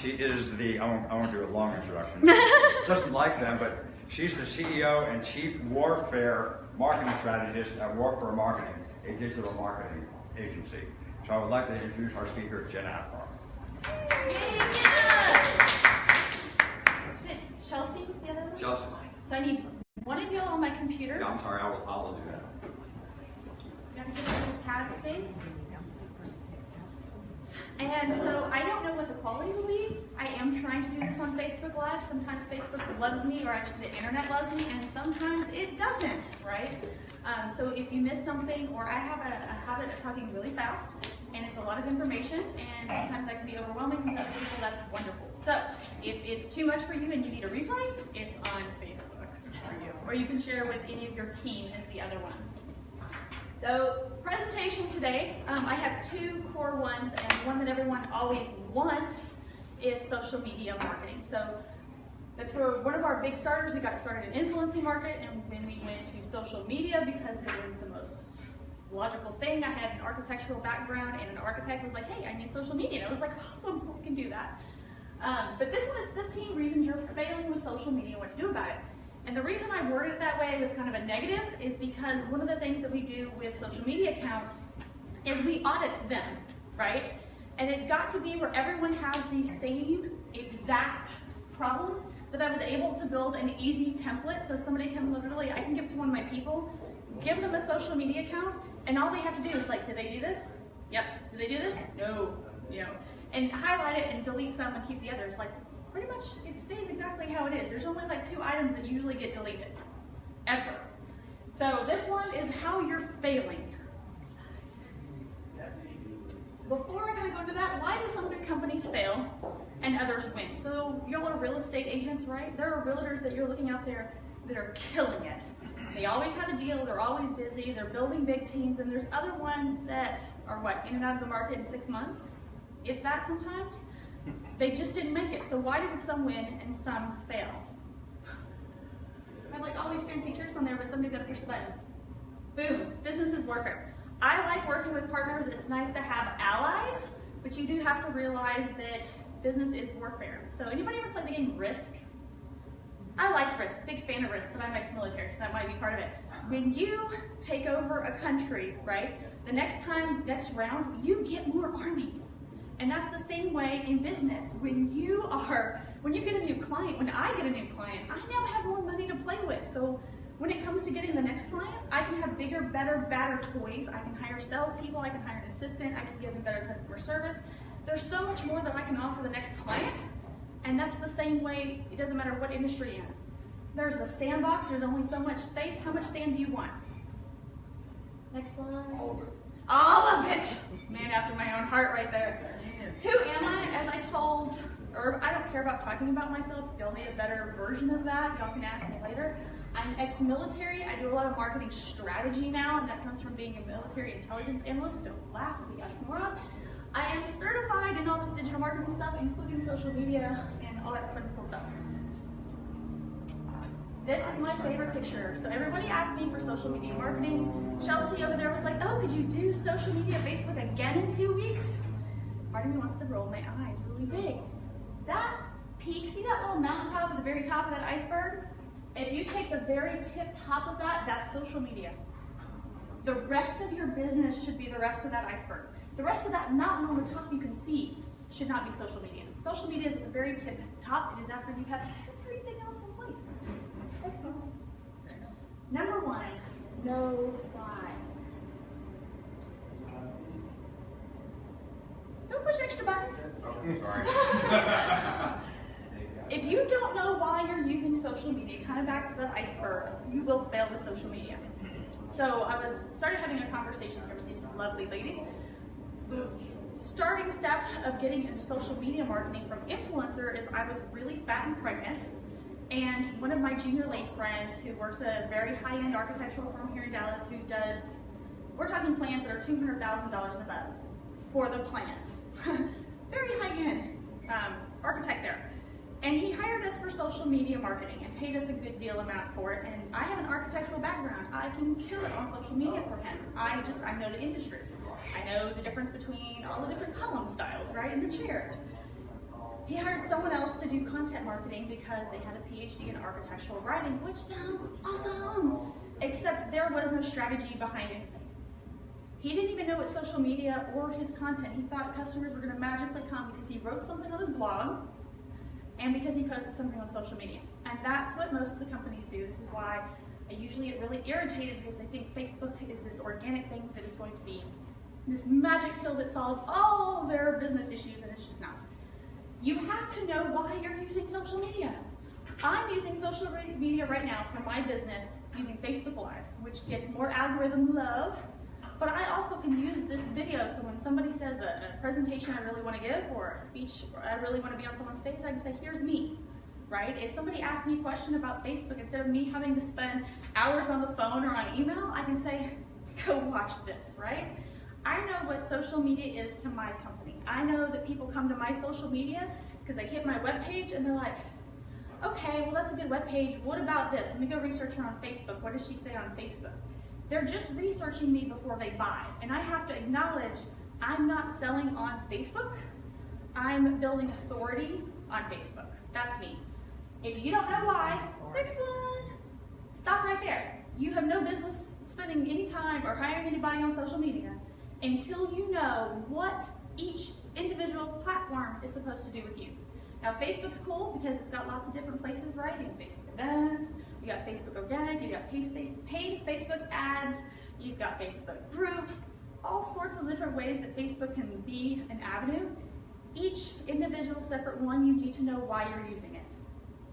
She is the, I won't do a long introduction. Doesn't like them, but she's the CEO and Chief Warfare Marketing Strategist at Warfare Marketing, a digital marketing agency. So I would like to introduce our speaker, Jenna Akbar. Is it Chelsea? Was the other one? Chelsea. So I need one of y'all on my computer. Yeah, I'm sorry, I'll do that. You have to give us a tab space. And so I don't know what the quality will be. I am trying to do this on Facebook Live. Sometimes Facebook loves me, or actually the internet loves me, and sometimes it doesn't, right? So if you miss something, or I have a habit of talking really fast, and it's a lot of information, and sometimes that can be overwhelming to other people, that's wonderful. So if it's too much for you and you need a replay, it's on Facebook for you. Or you can share with any of your team is the other one. So presentation today, I have two core ones, and one that everyone always wants is social media marketing. So that's where one of our big starters, we got started in influencing market, and when we went to social media because it was the most logical thing. I had an architectural background, and an architect was like, hey, I need social media. And I was like, awesome, we can do that. But this one is 15 reasons you're failing with social media and what to do about it. And the reason I worded it that way with kind of a negative is because one of the things that we do with social media accounts is we audit them, right? And it got to be where everyone has these same exact problems that I was able to build an easy template. So somebody can literally, I can give it to one of my people, give them a social media account, and all they have to do is like, did they do this? Yep. Did they do this? No. You know, and highlight it and delete some and keep the others. Like, pretty much it stays exactly how it is. There's only like 2 items that usually get deleted, ever. So this one is how you're failing. Before I kind of go into that, why do some good companies fail and others win? So y'all are real estate agents, right? There are realtors that you're looking out there that are killing it. They always have a deal, they're always busy, they're building big teams, and there's other ones that are what, in and out of the market in 6 months? If that sometimes. They just didn't make it. So why did some win and some fail? I have like all these fancy tricks on there, but somebody's got to push the button. Boom, business is warfare. I like working with partners. It's nice to have allies, but you do have to realize that business is warfare. So anybody ever play the game Risk? I like Risk, big fan of Risk, but I'm ex-military, so that might be part of it. When you take over a country, right, the next round, you get more armies. And that's the same way in business. When you get a new client, when I get a new client, I now have more money to play with. So when it comes to getting the next client, I can have bigger, better, badder toys. I can hire salespeople, I can hire an assistant, I can give them better customer service. There's so much more that I can offer the next client. And that's the same way, it doesn't matter what industry you're in. There's a sandbox, there's only so much space. How much sand do you want? Next slide. All of it. All of it! Man after my own heart right there. Who am I? As I told, or I don't care about talking about myself. If y'all need a better version of that, y'all can ask me later. I'm ex-military. I do a lot of marketing strategy now, and that comes from being a military intelligence analyst. Don't laugh at the oxymoron. I am certified in all this digital marketing stuff, including social media and all that critical stuff. This is my favorite picture. So everybody asked me for social media marketing. Chelsea over there was like, oh, could you do social media, Facebook again in 2 weeks? Part of me wants to roll my eyes really big. That peak, see that little mountaintop at the very top of that iceberg? If you take the very tip top of that, that's social media. The rest of your business should be the rest of that iceberg. The rest of that mountain on the top you can see should not be social media. Social media is at the very tip top. It is after you have everything else in place. Excellent. Number 1, know why. Don't push extra buttons. Oh, sorry. If you don't know why you're using social media, kind of back to the iceberg, you will fail with social media. So I started having a conversation here with these lovely ladies. The starting step of getting into social media marketing from influencer is I was really fat and pregnant, and one of my junior late friends who works at a very high-end architectural firm here in Dallas who does, we're talking plans that are $200,000 and above for the plans. Very high-end architect there. And he hired us for social media marketing and paid us a good deal amount for it. And I have an architectural background. I can kill it on social media for him. I know the industry. I know the difference between all the different column styles, right, and the chairs. He hired someone else to do content marketing because they had a PhD in architectural writing, which sounds awesome, except there was no strategy behind anything. He didn't even know what social media or his content. He thought customers were going to magically come because he wrote something on his blog and because he posted something on social media. And that's what most of the companies do. This is why I usually get really irritated, because they think Facebook is this organic thing that is going to be this magic pill that solves all their business issues, and it's just not. You have to know why you're using social media. I'm using social media right now for my business using Facebook Live, which gets more algorithm love, but I also can use this video, so when somebody says a presentation I really want to give, or a speech I really want to be on someone's stage, I can say, here's me, right? If somebody asks me a question about Facebook, instead of me having to spend hours on the phone or on email, I can say, go watch this, right? I know what social media is to my company. I know that people come to my social media because they hit my webpage and they're like, okay, well that's a good webpage. What about this? Let me go research her on Facebook. What does she say on Facebook? They're just researching me before they buy. And I have to acknowledge I'm not selling on Facebook. I'm building authority on Facebook. That's me. If you don't know why, next one. Stop right there. You have no business spending any time or hiring anybody on social media until you know what each individual platform is supposed to do with you. Now, Facebook's cool because it's got lots of different places, right? You have Facebook events, you got Facebook organic, you got paid Facebook ads, you've got Facebook groups, all sorts of different ways that Facebook can be an avenue. Each individual separate one, you need to know why you're using it.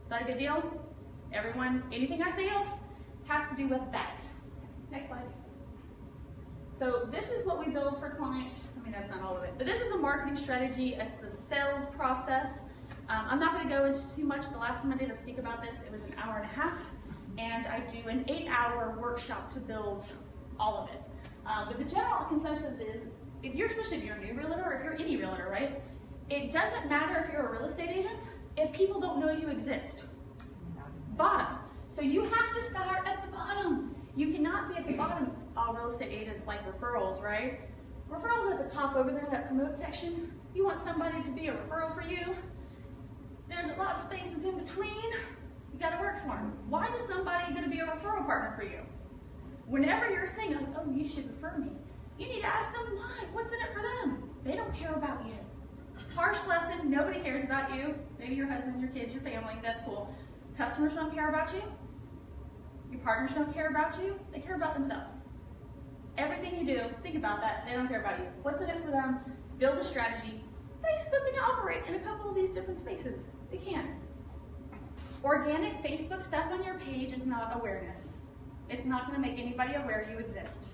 Is that a good deal? Everyone, anything I say else has to do with that. Next slide. So this is what we build for clients. I mean, that's not all of it, but this is a marketing strategy. It's the sales process. I'm not going to go into too much. The last time I did a speak about this, it was an hour and a half, and I do an 8-hour workshop to build all of it. But the general consensus is, especially if you're a new realtor or if you're any realtor, right? It doesn't matter if you're a real estate agent if people don't know you exist. Bottom. So you have to start at the bottom. You cannot be at the bottom. All real estate agents like referrals, right? Referrals are at the top over there, that promote section. You want somebody to be a referral for you. There's a lot of spaces in between. You got to work for them. Why is somebody going to be a referral partner for you? Whenever you're thinking, like, oh, you should refer me, you need to ask them why. What's in it for them? They don't care about you. Harsh lesson, nobody cares about you. Maybe your husband, your kids, your family, that's cool. Customers don't care about you. Your partners don't care about you. They care about themselves. Everything you do, think about that. They don't care about you. What's in it for them? Build a strategy. Facebook can operate in a couple of these different spaces. They can. Organic Facebook stuff on your page is not awareness. It's not going to make anybody aware you exist.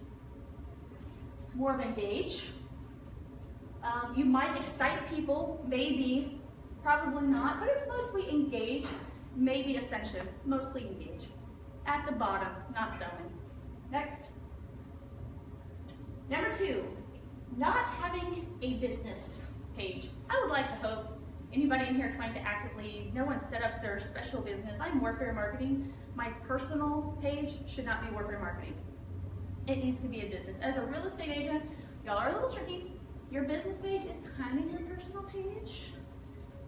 It's more of engage. You might excite people, maybe, probably not, but it's mostly engage, maybe ascension, mostly engage. At the bottom, not selling. Next. Number 2, not having a business page. I would like to hope anybody in here trying to actively, no one set up their special business. I'm warfare marketing. My personal page should not be warfare marketing. It needs to be a business. As a real estate agent, y'all are a little tricky. Your business page is kind of your personal page,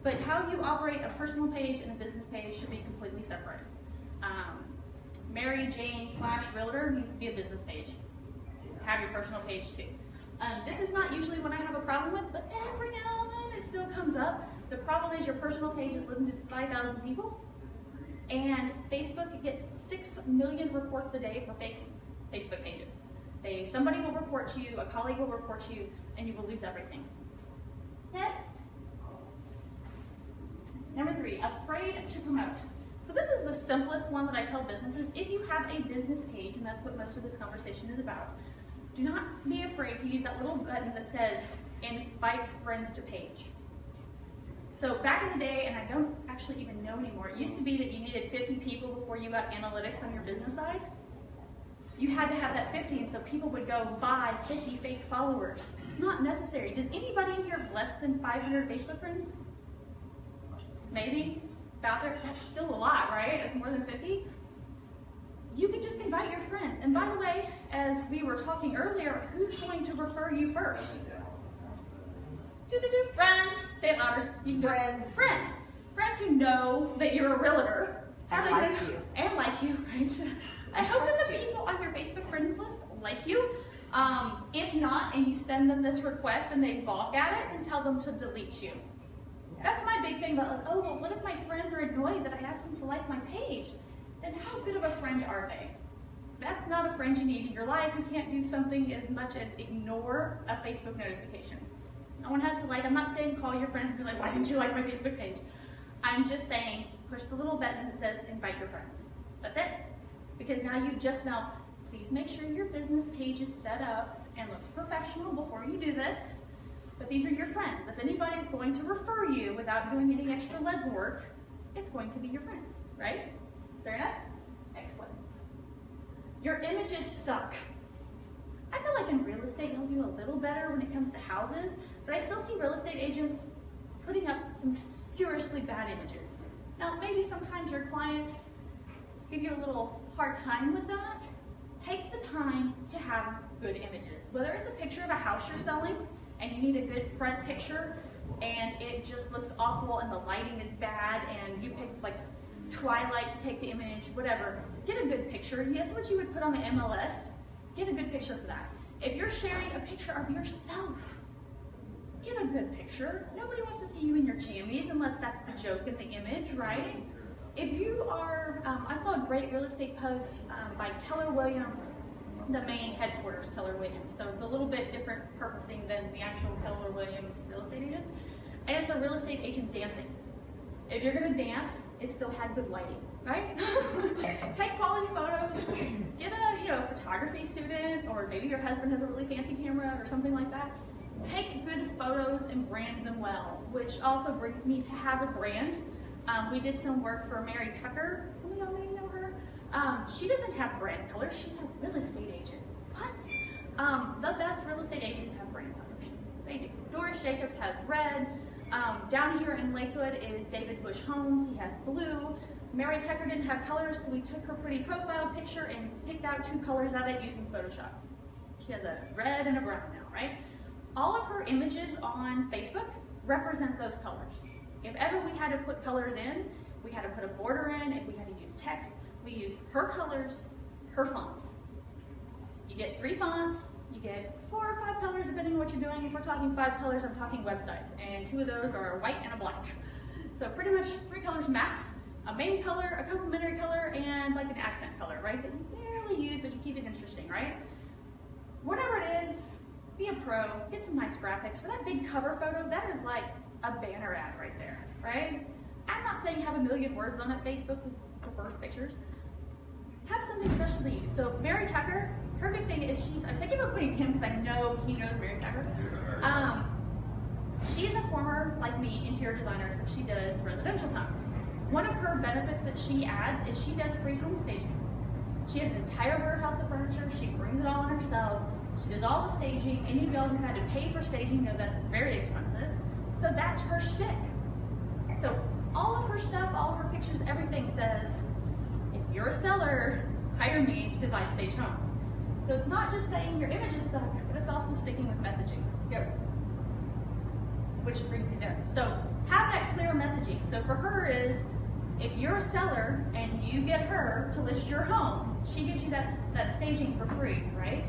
but how you operate a personal page and a business page should be completely separate. Mary Jane / realtor needs to be a business page. Have your personal page too. This is not usually what I have a problem with, but every now and then it still comes up. The problem is your personal page is limited to 5,000 people, and Facebook gets 6 million reports a day for fake Facebook pages. Somebody will report you, a colleague will report you, and you will lose everything. Next. Number 3, afraid to promote. So this is the simplest one that I tell businesses. If you have a business page, and that's what most of this conversation is about, do not be afraid to use that little button that says invite friends to page. So back in the day, and I don't actually even know anymore, it used to be that you needed 50 people before you got analytics on your business side. You had to have that 50, and so people would go buy 50 fake followers. It's not necessary. Does anybody in here have less than 500 Facebook friends? Maybe? About there? That's still a lot, right? It's more than 50. You can just invite your friends. And by the way, as we were talking earlier, who's going to refer you first? Friends. Say it louder. Friends. Friends. friends who know that you're a realtor. And like you. And like you, right? I hope that the people on your Facebook friends list like you. If not, and you send them this request and they balk at it, then tell them to delete you. That's my big thing about, like, oh, well, what if my friends are annoyed that I asked them to like my page? Then how good of a friend are they? That's not a friend you need in your life. You can't do something as much as ignore a Facebook notification. No one has to like. I'm not saying call your friends and be like, why didn't you like my Facebook page? I'm just saying push the little button that says invite your friends. That's it. Because now you just know, please make sure your business page is set up and looks professional before you do this. But these are your friends. If anybody is going to refer you without doing any extra legwork, it's going to be your friends, right? Fair enough? Excellent. Your images suck. I feel like in real estate you'll do a little better when it comes to houses, but I still see real estate agents putting up some seriously bad images. Now, maybe sometimes your clients give you a little hard time with that. Take the time to have good images. Whether it's a picture of a house you're selling and you need a good front picture and it just looks awful and the lighting is bad and you picked like twilight to take the image, whatever. Get a good picture. That's what you would put on the MLS. Get a good picture for that. If you're sharing a picture of yourself, get a good picture. Nobody wants to see you in your jammies unless that's the joke in the image, right? If you are, I saw a great real estate post by Keller Williams, the main headquarters, Keller Williams. So it's a little bit different purposing than the actual Keller Williams real estate agents. And it's a real estate agent dancing. If you're gonna dance, it still had good lighting, right? Take quality photos, get a photography student, or maybe your husband has a really fancy camera or something like that. Take good photos and brand them well, which also brings me to have a brand. We did some work for Mary Tucker. Some of y'all may know her. She doesn't have brand colors. She's a real estate agent. What? The best real estate agents have brand colors. They do. Doris Jacobs has red. Down here in Lakewood is David Bush Homes. He has blue. Mary Tucker didn't have colors, so we took her pretty profile picture and picked out 2 colors out of it using Photoshop. She has a red and a brown now, right? All of her images on Facebook represent those colors. If ever we had to put colors in, we had to put a border in. If we had to use text, we used her colors, her fonts. You get 3 fonts, you get 4 or 5 colors depending on what you're doing. If we're talking 5 colors, I'm talking websites, and 2 of those are a white and a black. So pretty much 3 colors max, a main color, a complementary color, and like an accent color, right? That you barely use, but you keep it interesting, right? Whatever it is, be a pro, get some nice graphics. For that big cover photo, that is like a banner ad right there, right? I'm not saying have a million words on it. Facebook is the first pictures. Have something special to you. So Mary Tucker, her big thing is I keep on putting him because I know he knows Mary Tucker. She's a former, like me, interior designer, so she does residential homes. One of her benefits that she adds is she does free home staging. She has an entire warehouse of furniture. She brings it all in herself. She does all the staging. Any of y'all who had to pay for staging know that's very expensive. So that's her shtick. So all of her stuff, all of her pictures, everything says, if you're a seller, hire me because I stage homes. So it's not just saying your images suck, but it's also sticking with messaging. Go. Which brings me there. So have that clear messaging. So for her is, if you're a seller and you get her to list your home, she gives you that staging for free, right?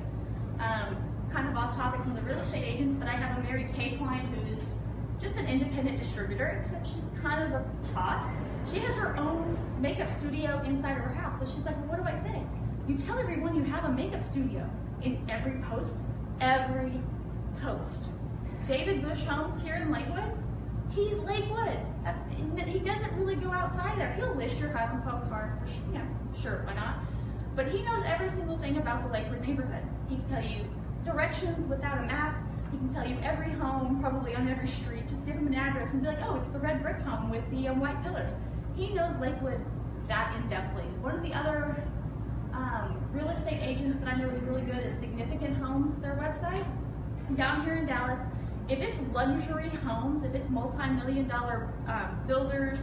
Kind of off topic from the real estate agents, but I have a Mary Kay client who's just an independent distributor, except she's kind of a tot. She has her own makeup studio inside of her house. So she's like, well, what do I say? You tell everyone you have a makeup studio in every post. Every post. David Bush Homes here in Lakewood, he's Lakewood. He doesn't really go outside there. He'll list your Highland Park card for sure, why not? But he knows every single thing about the Lakewood neighborhood. He can tell you directions without a map. He can tell you every home, probably on every street. Just give him an address and be like, oh, it's the red brick home with the white pillars. He knows Lakewood that in-depthly. One of the other real estate agents that I know is really good is Significant Homes, their website. Down here in Dallas, if it's luxury homes, if it's multi-million-dollar builders,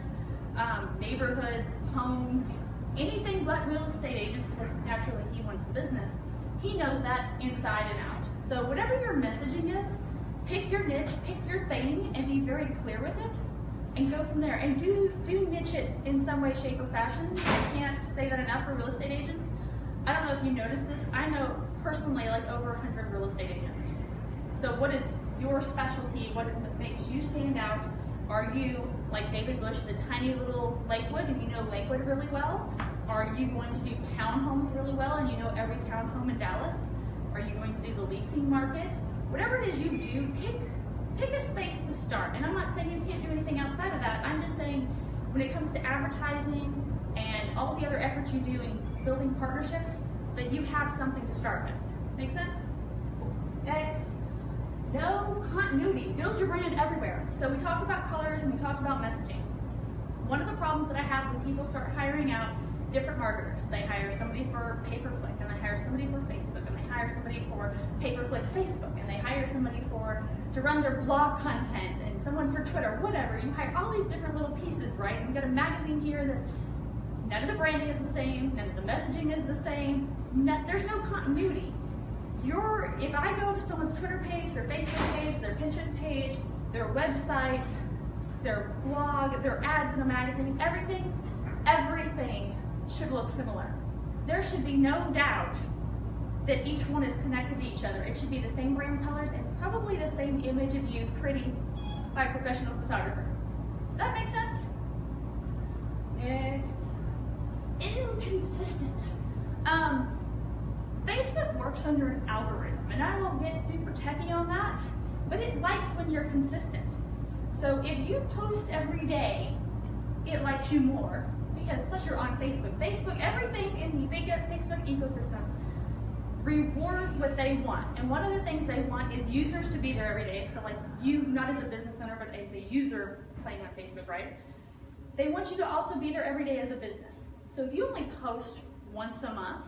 neighborhoods, homes, anything but real estate agents, because naturally he wants the business, he knows that inside and out. So whatever your messaging is, pick your niche, pick your thing, and be very clear with it. and go from there. And do niche it in some way, shape, or fashion. I can't say that enough for real estate agents. I don't know if you noticed this. I know personally like over 100 real estate agents. So what is your specialty? What makes you stand out? Are you like David Bush, the tiny little Lakewood, and you know Lakewood really well? Are you going to do townhomes really well and you know every townhome in Dallas? Are you going to do the leasing market? Whatever it is you do, pick a space to start. And I'm not saying you can't do anything outside of that. I'm just saying when it comes to advertising and all the other efforts you do in building partnerships, that you have something to start with. Make sense? Next. No continuity. Build your brand everywhere. So we talked about colors and we talked about messaging. One of the problems that I have when people start hiring out different marketers, they hire somebody for pay-per-click, and they hire somebody for Facebook, and they hire somebody for pay-per-click Facebook, and they hire somebody to run their blog content, and someone for Twitter, whatever. You hire all these different little pieces, right? And you got a magazine here, none of the branding is the same, none of the messaging is the same, there's no continuity. If I go to someone's Twitter page, their Facebook page, their Pinterest page, their website, their blog, their ads in a magazine, everything should look similar. There should be no doubt that each one is connected to each other. It should be the same brand colors and probably the same image of you, pretty, by a professional photographer. Does that make sense? Next. Inconsistent. Facebook works under an algorithm, and I won't get super techie on that, but it likes when you're consistent. So if you post every day, it likes you more, because plus you're on Facebook. Everything in the Facebook ecosystem rewards what they want. And one of the things they want is users to be there every day. So like you, not as a business owner, but as a user playing on Facebook, right? They want you to also be there every day as a business. So if you only post once a month,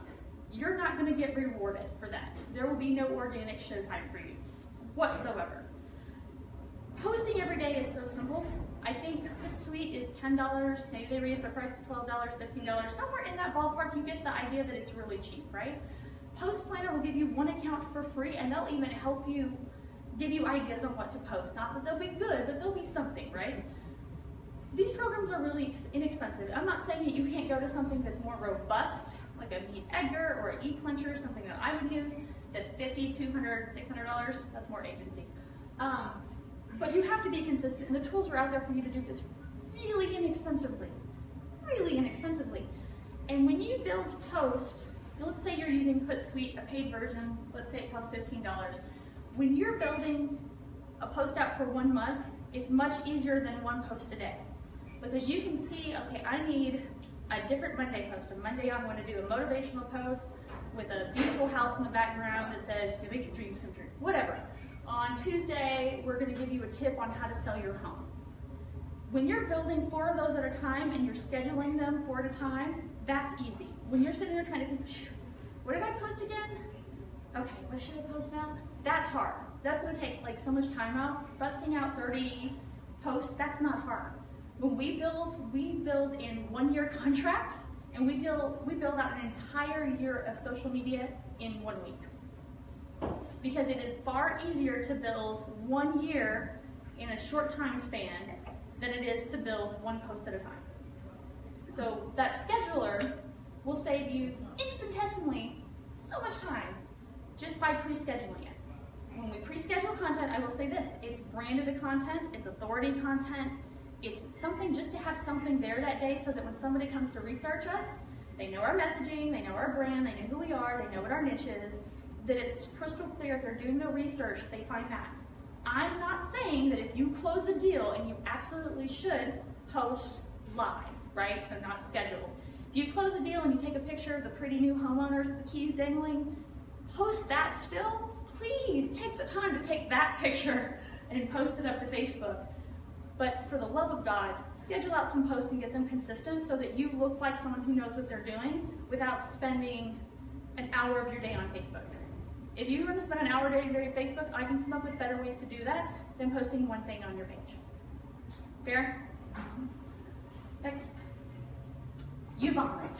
you're not going to get rewarded for that. There will be no organic showtime for you whatsoever. Posting every day is so simple. I think Hootsuite is $10. Maybe they raised the price to $12, $15. Somewhere in that ballpark, you get the idea that it's really cheap, right? Post Planner will give you one account for free, and they'll even help you, give you ideas on what to post. Not that they'll be good, but they'll be something, right? These programs are really inexpensive. I'm not saying that you can't go to something that's more robust, like a Meet Edgar or an eClincher, something that I would use, that's $50, $200, $600. That's more agency. But you have to be consistent, and the tools are out there for you to do this really inexpensively. Really inexpensively. And when you build post, let's say you're using Hootsuite, a paid version, let's say it costs $15. When you're building a post out for 1 month, it's much easier than one post a day. Because you can see, okay, I need a different Monday post. On Monday, I'm going to do a motivational post with a beautiful house in the background that says, you make your dreams come true, whatever. On Tuesday, we're going to give you a tip on how to sell your home. When you're building 4 of those at a time and you're scheduling them 4 at a time, that's easy. When you're sitting there trying to think, what did I post again? Okay, what should I post now? That's hard. That's going to take like so much time out. Busting out 30 posts, that's not hard. When we build in 1-year contracts, and we build out an entire year of social media in 1 week. Because it is far easier to build 1 year in a short time span than it is to build 1 post at a time. So that scheduler will save you infinitesimally so much time just by pre-scheduling it. When we pre-schedule content, I will say this, it's branded content, it's authority content, it's something just to have something there that day so that when somebody comes to research us, they know our messaging, they know our brand, they know who we are, they know what our niche is, that it's crystal clear if they're doing their research, they find that. I'm not saying that if you close a deal, and you absolutely should post live, right? So not scheduled. If you close a deal and you take a picture of the pretty new homeowners, the keys dangling, post that still. Please take the time to take that picture and post it up to Facebook. But for the love of God, schedule out some posts and get them consistent so that you look like someone who knows what they're doing without spending an hour of your day on Facebook. If you're going to spend an hour a day on Facebook, I can come up with better ways to do that than posting one thing on your page. Fair? Next. You vomit.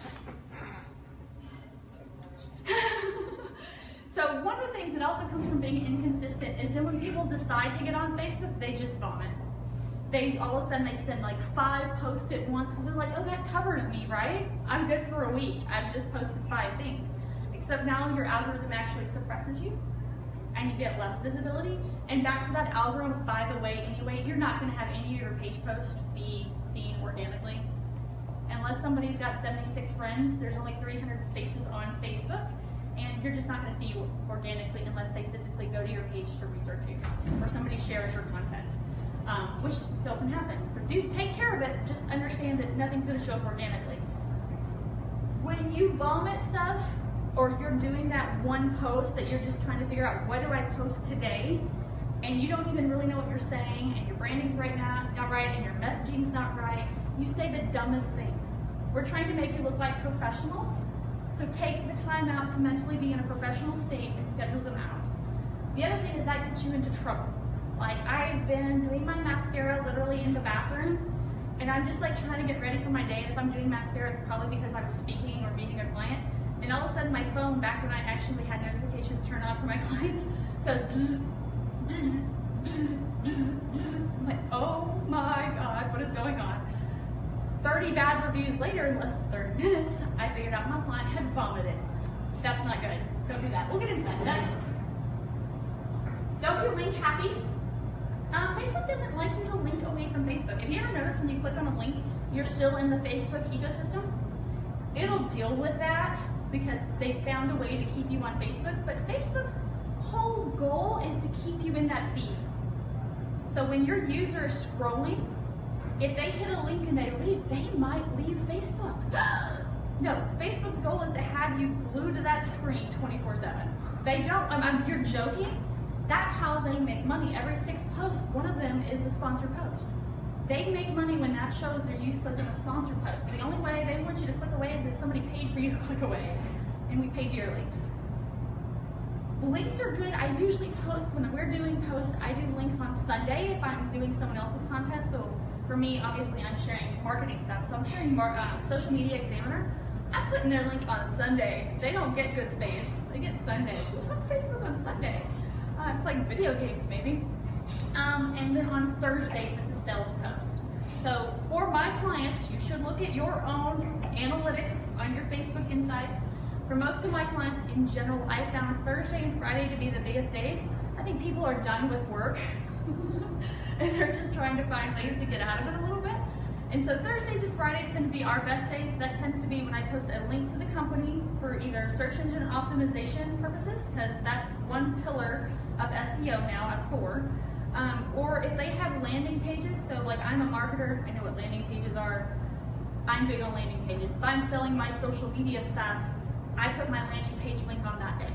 So one of the things that also comes from being inconsistent is that when people decide to get on Facebook, they just vomit. they all of a sudden they send like 5 posts at once because they're like, oh, that covers me, right? I'm good for a week. I've just posted 5 things. Except now your algorithm actually suppresses you and you get less visibility. And back to that algorithm, by the way, anyway, you're not going to have any of your page posts be seen organically. Unless somebody's got 76 friends, there's only 300 spaces on Facebook, and you're just not going to see you organically unless they physically go to your page to research you or somebody shares your content, which still can happen. So do take care of it. Just understand that nothing's going to show up organically. When you vomit stuff, or you're doing that one post that you're just trying to figure out, what do I post today? And you don't even really know what you're saying, and your branding's not right, and your messaging's not right. You say the dumbest things. We're trying to make you look like professionals, so take the time out to mentally be in a professional state and schedule them out. The other thing is that gets you into trouble. Like, I've been doing my mascara literally in the bathroom, and I'm just like trying to get ready for my day. And if I'm doing mascara, it's probably because I was speaking or meeting a client. And all of a sudden my phone, back when I actually had notifications turned on for my clients, goes bzz, bzz, bzz, bzz, bzz. I'm like, oh my God, what is going on? 30 bad reviews later, in less than 30 minutes, I figured out my client had vomited. That's not good. Don't do that. We'll get into that next. Don't be link happy. Facebook doesn't like you to link away from Facebook. Have you ever noticed when you click on a link, you're still in the Facebook ecosystem? It'll deal with that because they found a way to keep you on Facebook, but Facebook's whole goal is to keep you in that feed. So when your user is scrolling, if they hit a link and they leave, they might leave Facebook. No, Facebook's goal is to have you glued to that screen 24/7. They don't, you're joking? That's how they make money. Every 6 posts, one of them is a sponsored post. They make money when that shows their use clicking a sponsored post. The only way they want you to click away is if somebody paid for you to click away, and we pay dearly. Links are good. I usually post, when we're doing posts, I do links on Sunday if I'm doing someone else's content. So for me, obviously, I'm sharing marketing stuff. So I'm sharing Social Media Examiner. I'm putting their link on Sunday. They don't get good space. They get Sunday. Who's on Facebook on Sunday? I'm playing video games, maybe. And then on Thursday, it's a sales post. So for my clients, you should look at your own analytics on your Facebook Insights. For most of my clients in general, I found Thursday and Friday to be the biggest days. I think people are done with work and they're just trying to find ways to get out of it a little bit. And so Thursdays and Fridays tend to be our best days. That tends to be when I post a link to the company for either search engine optimization purposes, because that's one pillar of SEO now at 4. Or if they have landing pages, so like I'm a marketer, I know what landing pages are. I'm big on landing pages. If I'm selling my social media stuff, I put my landing page link on that day.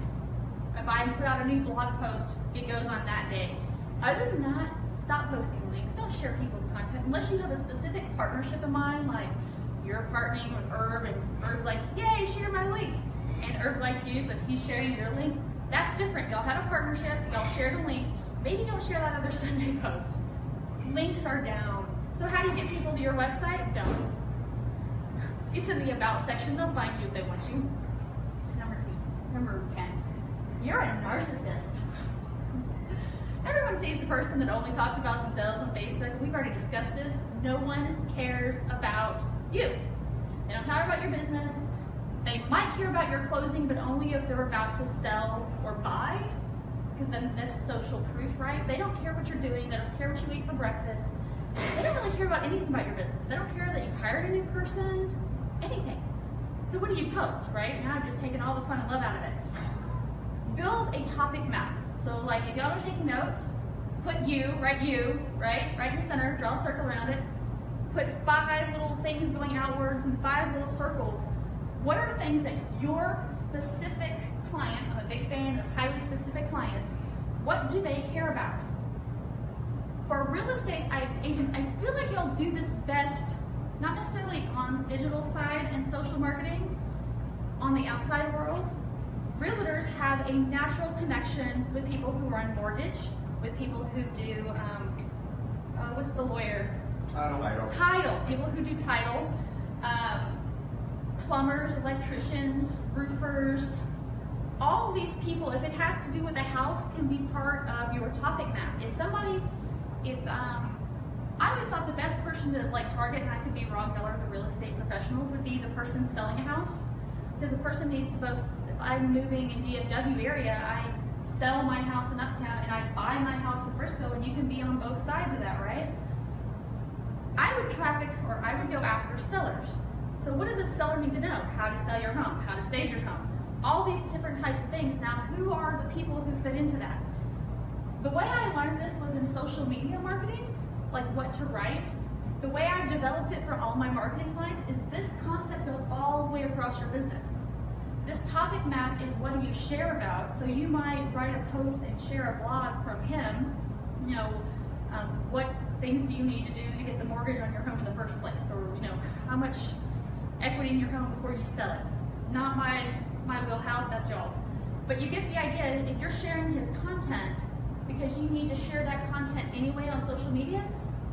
If I put out a new blog post, it goes on that day. Other than that, stop posting links. Don't share people's content unless you have a specific partnership in mind, like you're partnering with Herb and Herb's like, yay, share my link. And Herb likes you, so if he's sharing your link, that's different. Y'all had a partnership, y'all shared a link. Maybe don't share that other Sunday post. Links are down. So how do you get people to your website? Don't. It's in the About section. They'll find you if they want you. Number 10. You're a narcissist. Everyone sees the person that only talks about themselves on Facebook. We've already discussed this. No one cares about you. They don't care about your business. They might care about your closing, but only if they're about to sell or buy, because then that's social proof, right? They don't care what you're doing. They don't care what you eat for breakfast. They don't really care about anything about your business. They don't care that you hired a new person, anything. So what do you post, right? Now I've just taken all the fun and love out of it. Build a topic map. So like if y'all are taking notes, put you, right in the center, draw a circle around it. Put 5 little things going outwards and 5 little circles. What are things that your specific client, I'm a big fan of highly specific clients, what do they care about? For real estate agents, I feel like y'all do this best, not necessarily on the digital side and social marketing, on the outside world. Realtors have a natural connection with people who run mortgage, with people who do, what's the lawyer? Title. People who do title. Plumbers, electricians, roofers. All these people, if it has to do with a house, can be part of your topic map. If I always thought the best person to like target, and I could be wrong, y'all are the real estate professionals, would be the person selling a house. Because the person needs to both, if I'm moving in DFW area, I sell my house in Uptown and I buy my house in Frisco, and you can be on both sides of that, right? I would go after sellers. So what does a seller need to know? How to sell your home, how to stage your home, all these different types of things. Now, who are the people who fit into that? The way I learned this was in social media marketing, like what to write. The way I've developed it for all my marketing clients is this concept goes all the way across your business. This topic map is what do you share about. So you might write a post and share a blog from him, you know, what things do you need to do to get the mortgage on your home in the first place? Or, you know, how much equity in your home before you sell it? Not my wheelhouse, that's y'all's. But you get the idea. If you're sharing his content because you need to share that content anyway on social media,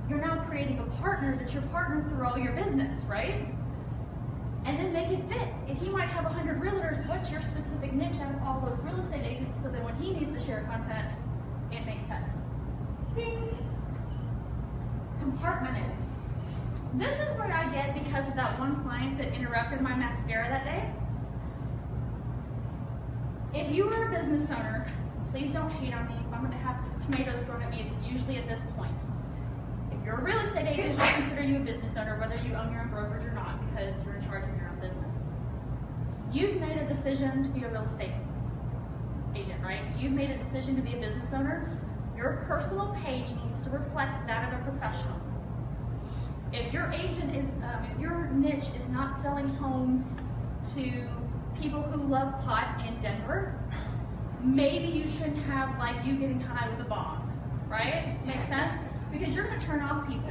you're now creating a partner that's your partner through all your business, right? And then make it fit. If he might have 100 realtors, what's your specific niche out of all those real estate agents so that when he needs to share content, it makes sense. Ding! Compartmented. This is where I get because of that one client that interrupted my mascara that day. If you are a business owner, please don't hate on me. If I'm going to have tomatoes thrown at me, it's usually at this point. If you're a real estate agent, I consider you a business owner, whether you own your own brokerage or not, because you're in charge of your own business. You've made a decision to be a real estate agent, right? You've made a decision to be a business owner. Your personal page needs to reflect that of a professional. If your agent is, if your niche is not selling homes to people who love pot in Denver, maybe you shouldn't have like you getting high with a bomb, right? Makes sense? Because you're going to turn off people.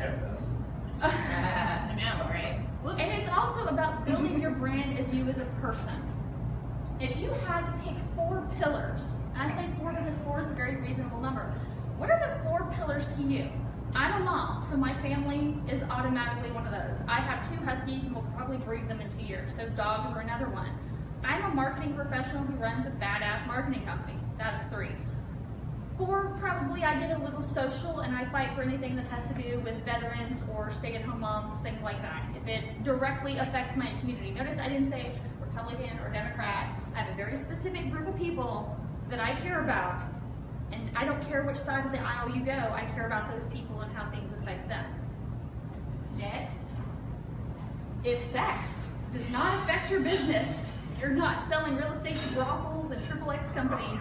I know, right? Whoops. And it's also about building your brand as you as a person. If you had to pick 4 pillars, and I say 4 because 4 is a very reasonable number. What are the 4 pillars to you? I'm a mom, so my family is automatically one of those. I have 2 huskies and we'll probably breed them in 2 years, so dogs are another one. I'm a marketing professional who runs a badass marketing company. That's 3. 4, probably I get a little social and I fight for anything that has to do with veterans or stay-at-home moms, things like that. If it directly affects my community. Notice I didn't say Republican or Democrat. I have a very specific group of people that I care about, and I don't care which side of the aisle you go, I care about those people and how things affect them. Next, if sex does not affect your business, you're not selling real estate to brothels and XXX companies,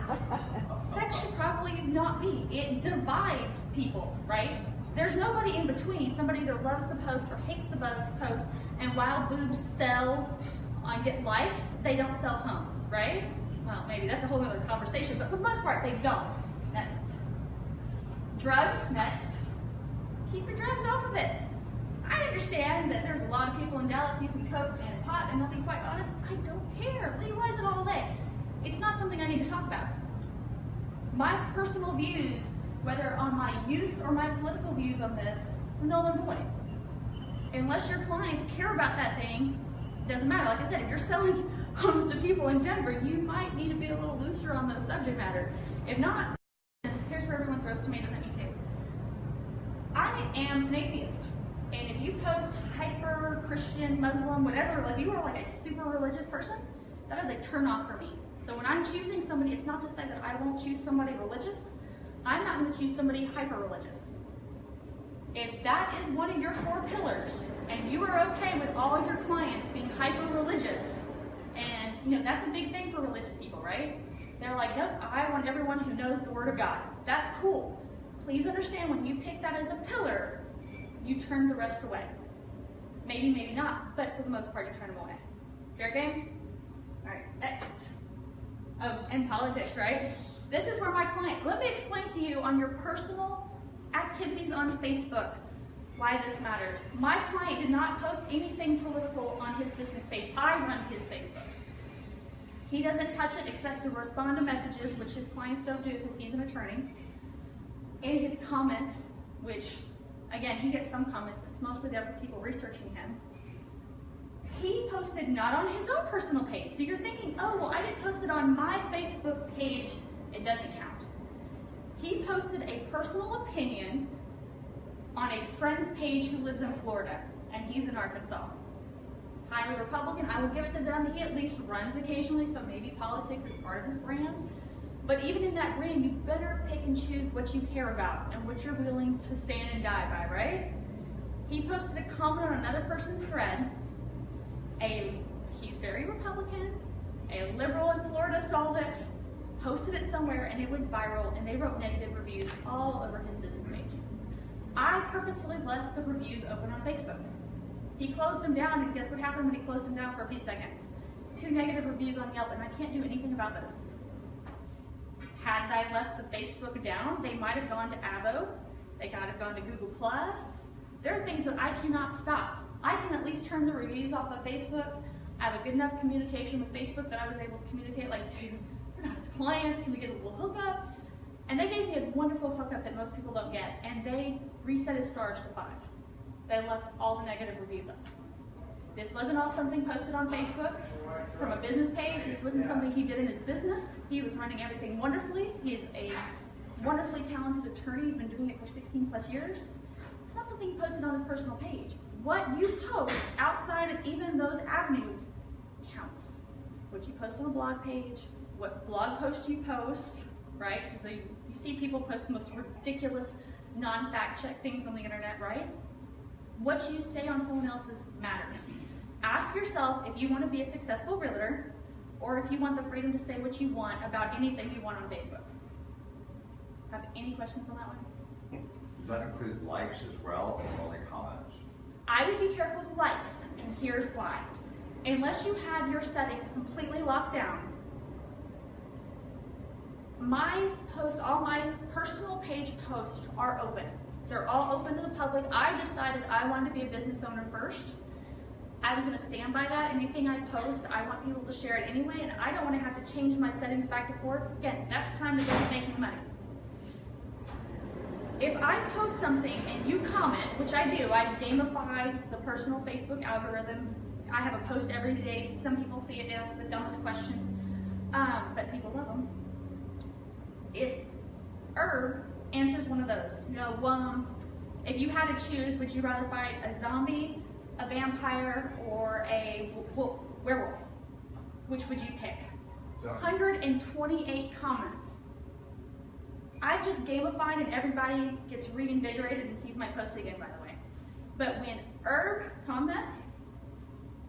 sex should probably not be. It divides people, right? There's nobody in between. Somebody either loves the post or hates the post, and while boobs sell and get likes, they don't sell homes, right? Well, maybe that's a whole other conversation, but for the most part, they don't. Next. Drugs, next. Keep your drugs off of it. I understand that there's a lot of people in Dallas using coke and pot, and I'll be quite honest, I don't care. Legalize it all day. It's not something I need to talk about. My personal views, whether on my use or my political views on this, are null and void. Unless your clients care about that thing, it doesn't matter. Like I said, if you're selling homes to people in Denver, you might need to be a little looser on those subject matter. If not, here's where everyone throws tomatoes at me too. I am an atheist. And if you post hyper Christian, Muslim, whatever, like you are like a super religious person, that is a turn off for me. So when I'm choosing somebody, it's not to say that I won't choose somebody religious. I'm not going to choose somebody hyper religious. If that is one of your 4 pillars, and you are okay with all your clients being hyper religious, and you know that's a big thing for religious people, right? They're like, nope, I want everyone who knows the Word of God. That's cool. Please understand when you pick that as a pillar, you turn the rest away. Maybe, maybe not, but for the most part, you turn them away. Fair game? All right, next. Oh, and politics, right? This is where my client, let me explain to you on your personal activities on Facebook why this matters. My client did not post anything political on his business page. I run his Facebook. He doesn't touch it except to respond to messages, which his clients don't do because he's an attorney. And his comments, which, again, he gets some comments, but it's mostly there for people researching him. He posted not on his own personal page. So you're thinking, oh, well, I didn't post it on my Facebook page. It doesn't count. He posted a personal opinion on a friend's page who lives in Florida, and he's in Arkansas. Highly Republican, I will give it to them. He at least runs occasionally, so maybe politics is part of his brand. But even in that brand, you better pick and choose what you care about and what you're willing to stand and die by, right? He posted a comment on another person's thread. He's very Republican. A liberal in Florida saw it, posted it somewhere, and it went viral, and they wrote negative reviews all over his business page. I purposefully left the reviews open on Facebook. He closed them down, and guess what happened when he closed them down for a few seconds? 2 negative reviews on Yelp, and I can't do anything about those. Had I left the Facebook down, they might have gone to Avo, they might have gone to Google+. There are things that I cannot stop. I can at least turn the reviews off of Facebook. I have a good enough communication with Facebook that I was able to communicate, like, dude, we're not his clients, can we get a little hookup? And they gave me a wonderful hookup that most people don't get, and they reset his stars to 5. They left all the negative reviews up. This wasn't all something posted on Facebook from a business page. This wasn't something he did in his business. He was running everything wonderfully. He is a wonderfully talented attorney. He's been doing it for 16 plus years. It's not something he posted on his personal page. What you post outside of even those avenues counts. What you post on a blog page, what blog post you post, right? Because you see people post the most ridiculous, non-fact check things on the internet, right? What you say on someone else's matters. Ask yourself if you want to be a successful realtor or if you want the freedom to say what you want about anything you want on Facebook. Have any questions on that one? Does that include likes as well, or only comments? I would be careful with likes, and here's why. Unless you have your settings completely locked down, all my personal page posts are open. They're all open to the public. I decided I wanted to be a business owner first. I was going to stand by that. Anything I post, I want people to share it anyway, and I don't want to have to change my settings back and forth. Again, that's time to go making money. If I post something and you comment, which I do, I gamify the personal Facebook algorithm. I have a post every day. Some people see it, they ask the dumbest questions, but people love them. If Herb answers one of those, if you had to choose, would you rather fight a zombie, a vampire, or a werewolf? Which would you pick? 128 comments. I've just gamified and everybody gets reinvigorated and sees my post again, by the way. But when Herb comments,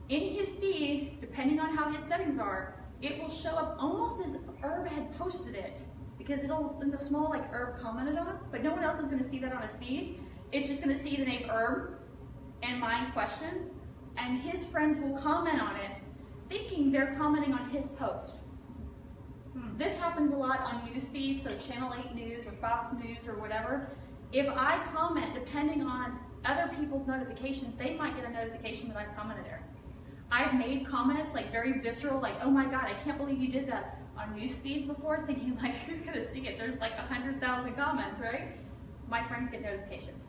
in his feed, depending on how his settings are, it will show up almost as Herb had posted it. Because it'll, in the small, like Herb commented on, but no one else is going to see that on his feed. It's just going to see the name Herb and mine question, and his friends will comment on it, thinking they're commenting on his post. This happens a lot on news feeds, so Channel 8 News or Fox News or whatever. If I comment, depending on other people's notifications, they might get a notification that I've commented there. I've made comments like very visceral, like, oh my God, I can't believe you did that, on news feeds before, thinking like, who's gonna see it? There's like 100,000 comments, right? My friends get notifications.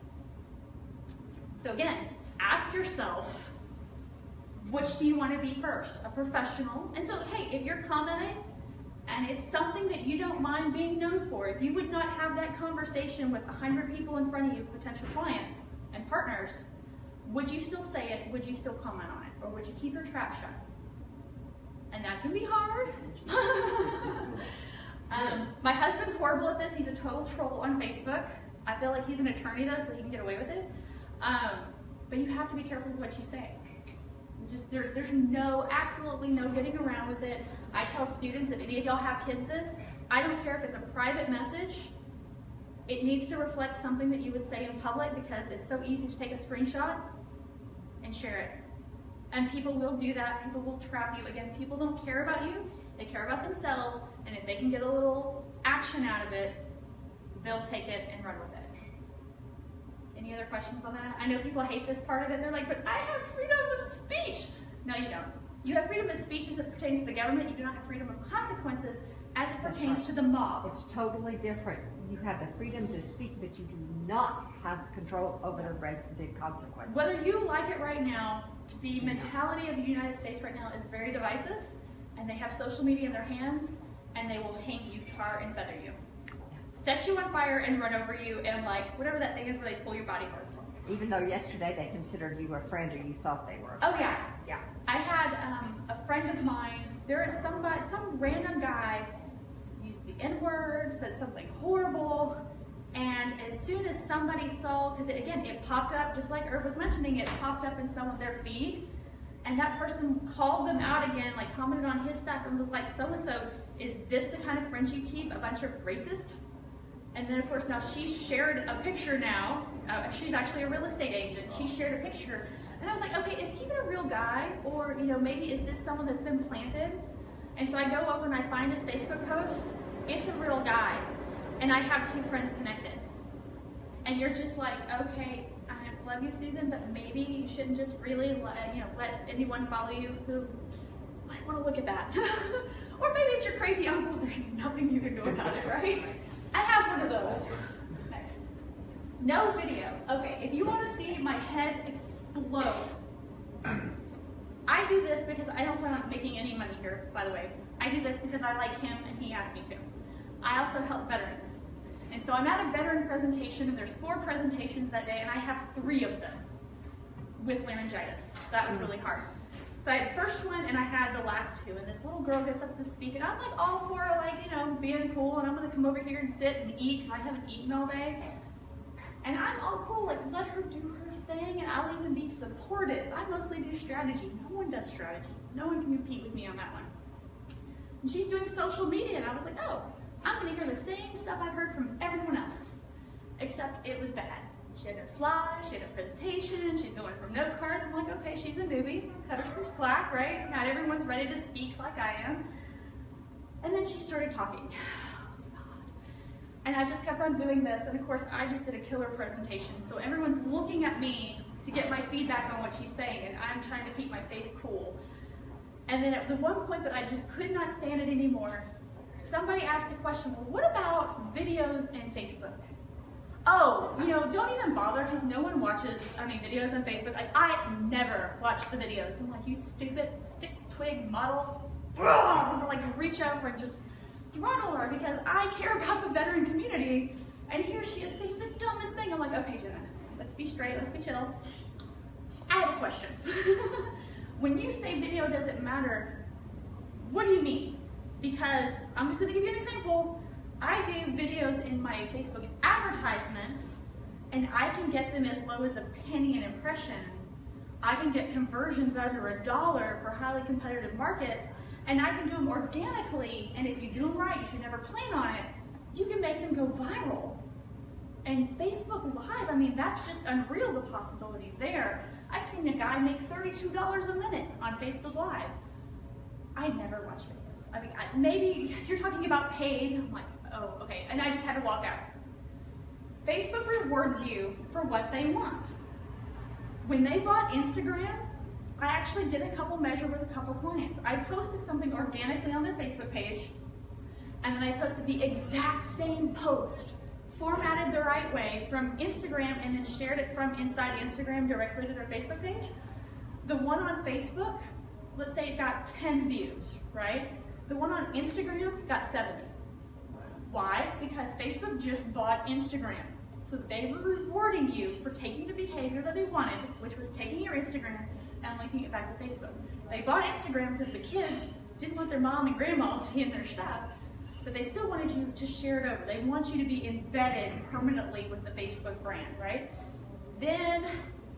So again, ask yourself, which do you want to be first? A professional? And so, hey, if you're commenting and it's something that you don't mind being known for, if you would not have that conversation with 100 people in front of you, potential clients and partners, would you still say it? Would you still comment on it? Or would you keep your trap shut? And that can be hard. My husband's horrible at this. He's a total troll on Facebook. I feel like he's an attorney though, so he can get away with it. But you have to be careful with what you say. There's absolutely no getting around with it. I tell students, if any of y'all have kids this, I don't care if it's a private message. It needs to reflect something that you would say in public because it's so easy to take a screenshot and share it. And people will do that. People will trap you. Again, people don't care about you. They care about themselves. And if they can get a little action out of it, they'll take it and run with it. Any other questions on that? I know people hate this part of it. They're like, but I have freedom of speech. No, you don't. You have freedom of speech as it pertains to the government. You do not have freedom of consequences as it pertains to the mob. It's totally different. You have the freedom to speak, but you do not have control over the rest of the consequences. Whether you like it right now, the mentality of the United States right now is very divisive, and they have social media in their hands, and they will hang you, tar and feather you. Set you on fire and run over you, and like, whatever that thing is where they pull your body parts from. Even though yesterday they considered you a friend or you thought they were a Oh friend. yeah. Yeah. I had a friend of mine, there is some random guy used the N-word, said something horrible, and as soon as somebody saw, because again, it popped up, just like Herb was mentioning, it popped up in some of their feed, and that person called them out again, like commented on his stuff and was like, so-and-so, is this the kind of friends you keep, a bunch of racist? And then of course now she shared a picture now, she's actually a real estate agent, she shared a picture, and I was like, okay, is he even a real guy? Or, you know, maybe is this someone that's been planted? And so I go over and I find his Facebook post, it's a real guy, and I have 2 friends connected. And you're just like, okay, I love you, Susan, but maybe you shouldn't just freely let anyone follow you who might want to look at that. Or maybe it's your crazy uncle, there's nothing you can do about it, right? I have one of those. Next. No video. Okay, if you want to see my head explode, I do this because I don't plan on making any money here, by the way. I do this because I like him and he asked me to. I also help veterans. And so I'm at a veteran presentation, and there's 4 presentations that day, and I have 3 of them with laryngitis. That was really hard. So I had the first one, and I had the last 2, and this little girl gets up to speak, and I'm like all for like, being cool, and I'm gonna come over here and sit and eat, because I haven't eaten all day. And I'm all cool, like let her do her thing, and I'll even be supportive. I mostly do strategy. No one does strategy. No one can compete with me on that one. And she's doing social media, and I was like, oh, I'm gonna hear the same stuff I've heard from everyone else, except it was bad. She had no slides, she had no presentation, she's going from note cards. I'm like, okay, she's a newbie, cut her some slack, right? Not everyone's ready to speak like I am. And then she started talking. And I just kept on doing this, and of course I just did a killer presentation. So everyone's looking at me to get my feedback on what she's saying, and I'm trying to keep my face cool. And then at the one point that I just could not stand it anymore, somebody asked a question, well, what about videos and Facebook? Oh, don't even bother, because no one watches, videos on Facebook. Like, I never watch the videos. I'm like, you stupid stick twig model. I'm gonna like reach over and just throttle her, because I care about the veteran community, and here she is saying the dumbest thing. I'm like, okay, Jenna, let's be straight, let's be chill. I have a question. When you say video doesn't matter, what do you mean? Because I'm just gonna give you an example. I do videos in my Facebook advertisements, and I can get them as low as a penny an impression. I can get conversions under $1 for highly competitive markets, and I can do them organically, and if you do them right, you should never plan on it, you can make them go viral. And Facebook Live, that's just unreal, the possibilities there. I've seen a guy make $32 a minute on Facebook Live. I never watch videos. Maybe you're talking about paid. I'm like, oh, okay, and I just had to walk out. Facebook rewards you for what they want. When they bought Instagram, I actually did a couple measure with a couple clients. I posted something organically on their Facebook page, and then I posted the exact same post, formatted the right way from Instagram, and then shared it from inside Instagram directly to their Facebook page. The one on Facebook, let's say it got 10 views, right? The one on Instagram got 70. Why? Because Facebook just bought Instagram. So they were rewarding you for taking the behavior that they wanted, which was taking your Instagram and linking it back to Facebook. They bought Instagram because the kids didn't want their mom and grandma seeing their stuff, but they still wanted you to share it over. They want you to be embedded permanently with the Facebook brand, right? Then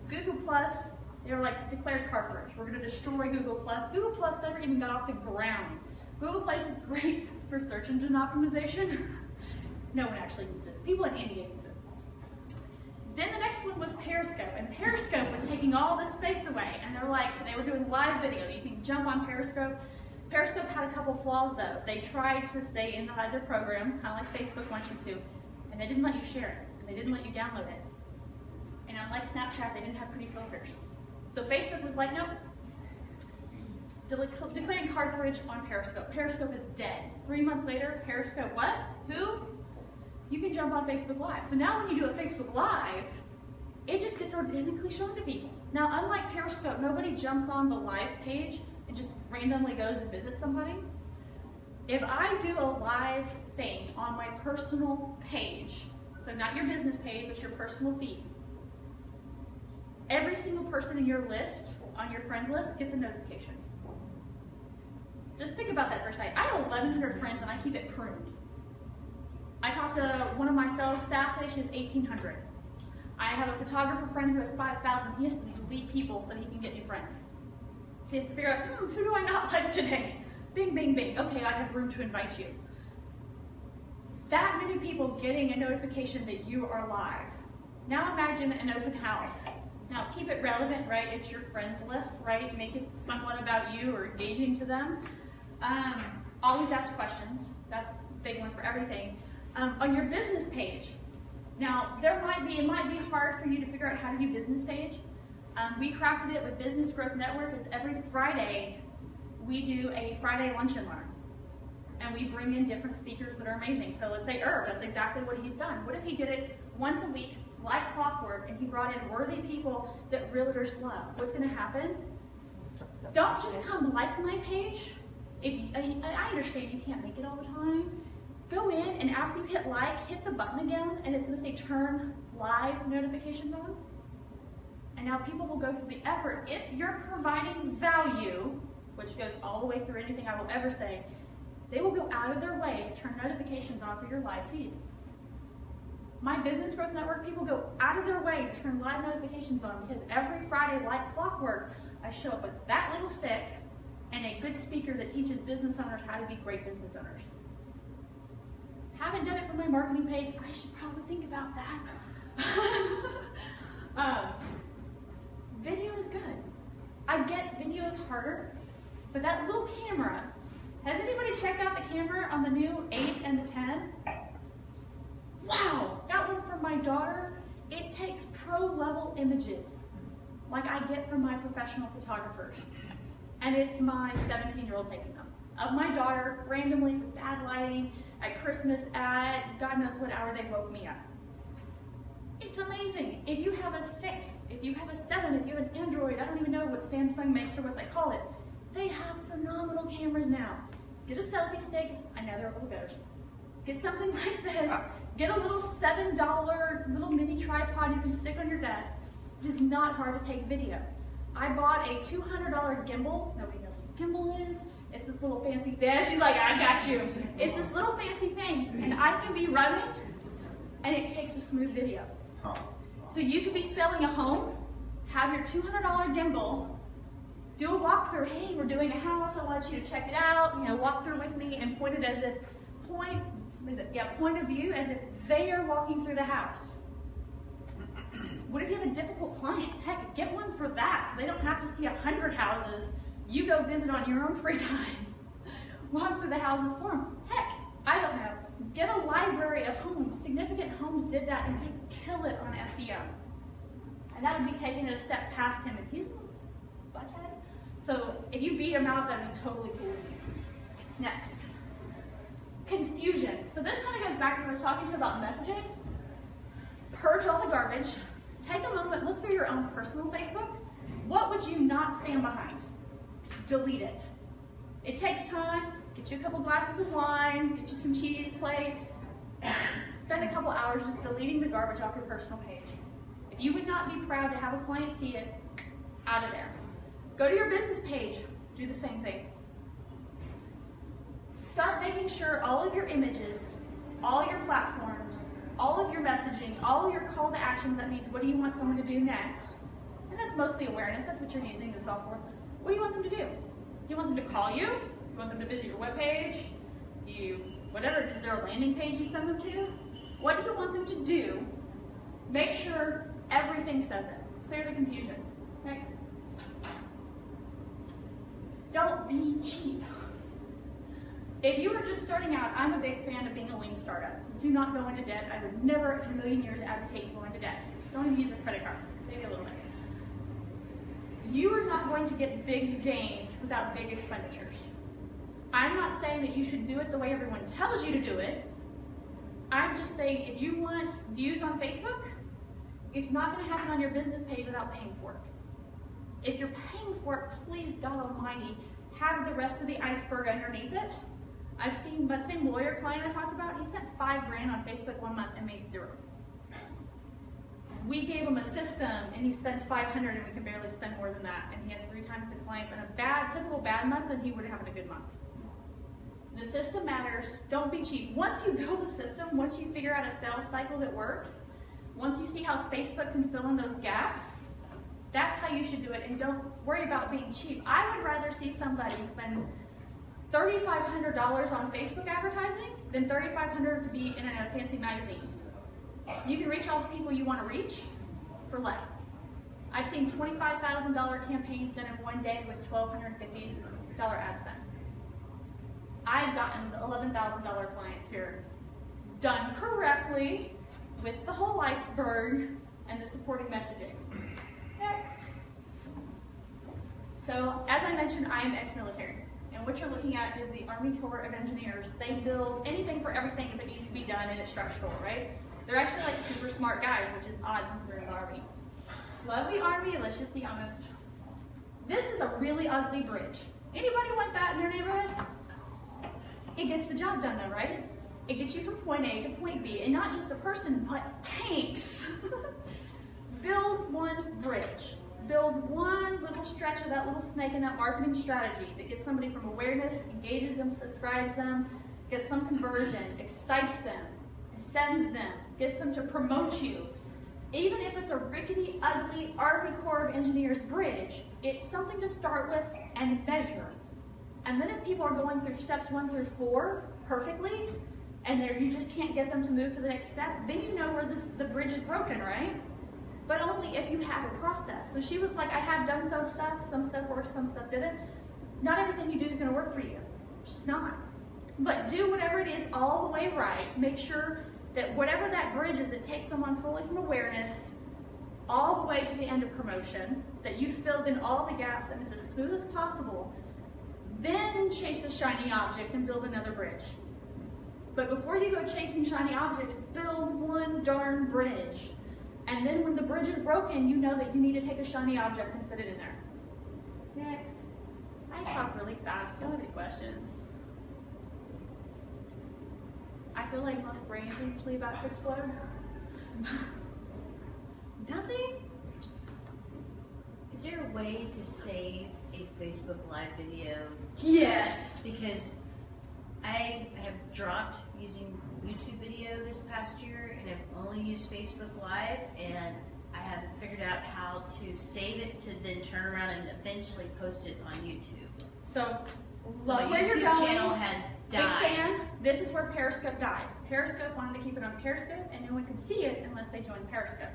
Google Plus, they were like, declared cartridge. We're gonna destroy Google Plus. Google Plus never even got off the ground. Google Plus is great for search engine optimization. No one actually uses it. People in India use it. Then the next one was Periscope, and Periscope was taking all this space away, and they were doing live video. You can jump on Periscope. Periscope had a couple flaws though. They tried to stay inside their program, kind of like Facebook wants you to, and they didn't let you share it, and they didn't let you download it. And unlike Snapchat, they didn't have pretty filters. So Facebook was like, nope. Declaring cartridge on Periscope. Periscope is dead. 3 months later, Periscope what? Who? You can jump on Facebook Live. So now when you do a Facebook Live, it just gets organically shown to people. Now, unlike Periscope, nobody jumps on the live page and just randomly goes and visits somebody. If I do a live thing on my personal page, so not your business page, but your personal feed, every single person in your list, on your friends list, gets a notification. Just think about that for a second. I have 1,100 friends and I keep it pruned. I talked to one of my sales staff today, she has 1,800. I have a photographer friend who has 5,000. He has to delete people so he can get new friends. So he has to figure out, who do I not like today? Bing, bing, bing. Okay, I have room to invite you. That many people getting a notification that you are live. Now imagine an open house. Now keep it relevant, right? It's your friends list, right? Make it somewhat about you or engaging to them. Always ask questions. That's a big one for everything. On your business page. Now, it might be hard for you to figure out how to do business page. We crafted it with Business Growth Network is every Friday we do a Friday lunch and learn. And we bring in different speakers that are amazing. So let's say Irv, that's exactly what he's done. What if he did it once a week, like clockwork, and he brought in worthy people that realtors love? What's gonna happen? Don't just come like my page. I understand you can't make it all the time. Go in, and after you hit like, hit the button again, and it's gonna say turn live notifications on. And now people will go through the effort. If you're providing value, which goes all the way through anything I will ever say, they will go out of their way to turn notifications on for your live feed. My Business Growth Network people go out of their way to turn live notifications on because every Friday, like clockwork, I show up with that little stick and a good speaker that teaches business owners how to be great business owners. Haven't done it for my marketing page. I should probably think about that. Video is good. I get video is harder, but that little camera, has anybody checked out the camera on the new 8 and the 10? Wow, that one from my daughter, it takes pro-level images like I get from my professional photographers. And it's my 17-year-old taking them. Of my daughter, randomly with bad lighting, at Christmas at God knows what hour they woke me up. It's amazing. If you have a 6, if you have a 7, if you have an Android, I don't even know what Samsung makes or what they call it. They have phenomenal cameras now. Get a selfie stick. I know they're a little better. Get something like this. Get a little $7 little mini tripod you can stick on your desk. It is not hard to take video. I bought a $200 gimbal. Nobody knows what a gimbal is. It's this little fancy thing. She's like, I got you. It's this little fancy thing, and I can be running, and it takes a smooth video. So you could be selling a home, have your $200 gimbal, do a walkthrough. Hey, we're doing a house. I want you to check it out. You know, walk through with me and point it as if point of view as if they are walking through the house. What if you have a difficult client? Heck, get one for that so they don't have to see 100 houses. You go visit on your own free time. Walk through the houses for them. Heck, I don't know. Get a library of homes. Significant Homes did that and they kill it on SEO. And that would be taking it a step past him and he's a butthead. So if you beat him out, that'd be totally cool. Next. Confusion. So this kind of goes back to what I was talking to you about messaging. Purge all the garbage. Take a moment, look through your own personal Facebook. What would you not stand behind? Delete it. It takes time. Get you a couple glasses of wine, get you some cheese plate. Spend a couple hours just deleting the garbage off your personal page. If you would not be proud to have a client see it, out of there. Go to your business page, do the same thing. Start making sure all of your images, all your platforms, all of your messaging, all of your call to actions, that means what do you want someone to do next? And that's mostly awareness, that's what you're using the software. What do you want them to do? You want them to call you? You want them to visit your webpage? Whatever, is there a landing page you send them to? What do you want them to do? Make sure everything says it. Clear the confusion. Next. Don't be cheap. If you are just starting out, I'm a big fan of being a lean startup. Do not go into debt. I would never in a million years advocate you go into debt. Don't even use a credit card. Maybe a little bit. You are not going to get big gains without big expenditures. I'm not saying that you should do it the way everyone tells you to do it. I'm just saying if you want views on Facebook, it's not going to happen on your business page without paying for it. If you're paying for it, please, God Almighty, have the rest of the iceberg underneath it. I've seen that same lawyer client I talked about, he spent $5 grand on Facebook 1 month and made 0. we gave him a system and he spends 500 and we can barely spend more than that, and he has 3 times the clients in a typical bad month, and he would have a good month. The system matters. Don't be cheap. Once you build a system, once you figure out a sales cycle that works, once you see how Facebook can fill in those gaps, that's how you should do it, and don't worry about being cheap. I would rather see somebody spend $3,500 on Facebook advertising than $3,500 to be in a fancy magazine. You can reach all the people you want to reach for less. I've seen $25,000 campaigns done in one day with $1,250 ad spend. I've gotten $11,000 clients here, done correctly, with the whole iceberg and the supporting messaging. Next. So, as I mentioned, I am ex-military. And what you're looking at is the Army Corps of Engineers. They build anything for everything if it needs to be done and it's structural, right? They're actually like super smart guys, which is odd since they're in the Army. Love the Army, let's just be honest. This is a really ugly bridge. Anybody want that in their neighborhood? It gets the job done though, right? It gets you from point A to point B, and not just a person, but tanks. Build one bridge. Build one little stretch of that little snake in that marketing strategy that gets somebody from awareness, engages them, subscribes them, gets some conversion, excites them, sends them, gets them to promote you. Even if it's a rickety, ugly Army Corps of Engineers bridge, it's something to start with and measure. And then if people are going through steps 1 through 4 perfectly, and you just can't get them to move to the next step, then you know where the bridge is broken, right? But only if you have a process. So she was like, I have done some stuff works, some stuff didn't. Not everything you do is going to work for you. It's just not. But do whatever it is all the way right. Make sure that whatever that bridge is, it takes someone fully from awareness all the way to the end of promotion, that you filled in all the gaps and it's as smooth as possible. Then chase a shiny object and build another bridge. But before you go chasing shiny objects, build one darn bridge. And then when the bridge is broken, you know that you need to take a shiny object and fit it in there. Next. I talk really fast. Do you have any questions? I feel like most brains are usually about to explode. Nothing? Is there a way to save a Facebook Live video? Yes! Because I have dropped using YouTube video this past year, and I've only used Facebook Live, and I haven't figured out how to save it to then turn around and eventually post it on YouTube. So my where you're YouTube going. channel has Big died. fan. This is where Periscope died. Periscope wanted to keep it on Periscope, and no one could see it unless they joined Periscope.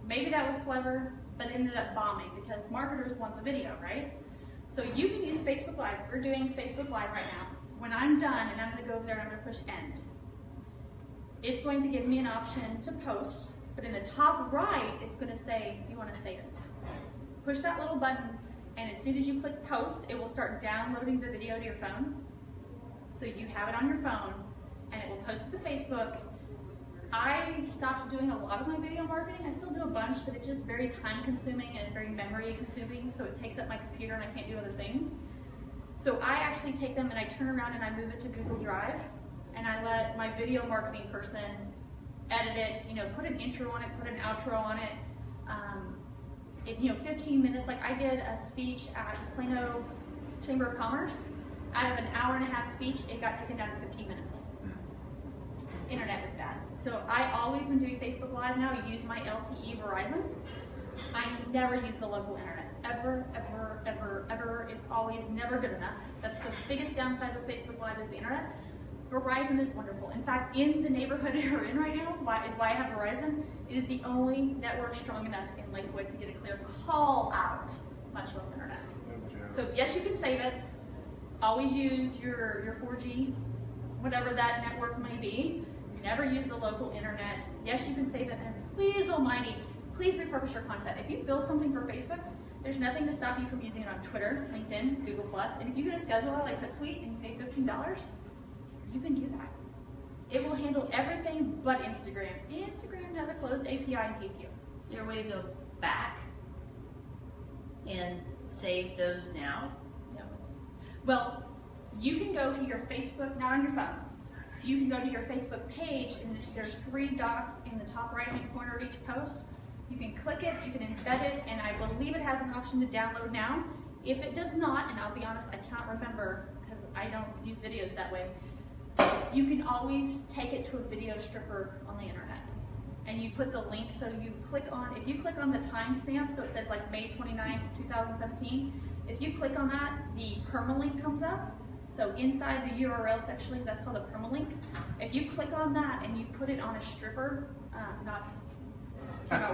Maybe that was clever, but it ended up bombing because marketers want the video, right? So you can use Facebook Live. We're doing Facebook Live right now. When I'm done, and I'm going to go over there and I'm going to push end, it's going to give me an option to post, but in the top right, it's going to say you want to save it. Push that little button, and as soon as you click post, it will start downloading the video to your phone. So you have it on your phone, and it will post it to Facebook. I stopped doing a lot of my video marketing. I still do a bunch, but it's just very time consuming and it's very memory consuming, so it takes up my computer and I can't do other things. So I actually take them and I turn around and I move it to Google Drive, and I let my video marketing person edit it, put an intro on it, put an outro on it. 15 minutes, like I did a speech at Plano Chamber of Commerce. Out of an hour-and-a-half speech, it got taken down to 15 minutes. Internet was bad. So I always, when doing Facebook Live now, use my LTE Verizon. I never use the local internet. Ever, ever, ever, ever. It's always never good enough. That's the biggest downside with Facebook Live is the internet. Verizon is wonderful. In fact, in the neighborhood we're in right now, is why I have Verizon. It is the only network strong enough in Lakewood to get a clear call out, much less internet. So yes, you can save it. Always use your 4G, whatever that network may be. Never use the local internet. Yes, you can save it, and please, almighty, please repurpose your content. If you build something for Facebook, there's nothing to stop you from using it on Twitter, LinkedIn, Google+, and if you get a scheduler like Hootsuite and you pay $15, you can do that. It will handle everything but Instagram. Instagram has a closed API and hates you. Is there a way to go back and save those now? No. Well, you can go to your Facebook, not on your phone. You can go to your Facebook page, and there's 3 dots in the top right-hand corner of each post. You can click it, you can embed it, and I believe it has an option to download now. If it does not, and I'll be honest, I can't remember because I don't use videos that way, you can always take it to a video stripper on the internet. And you put the link, so you click on, if you click on the timestamp, so it says like May 29th, 2017, if you click on that, the permalink comes up. So inside the URL section, that's called a permalink. If you click on that and you put it on a stripper, not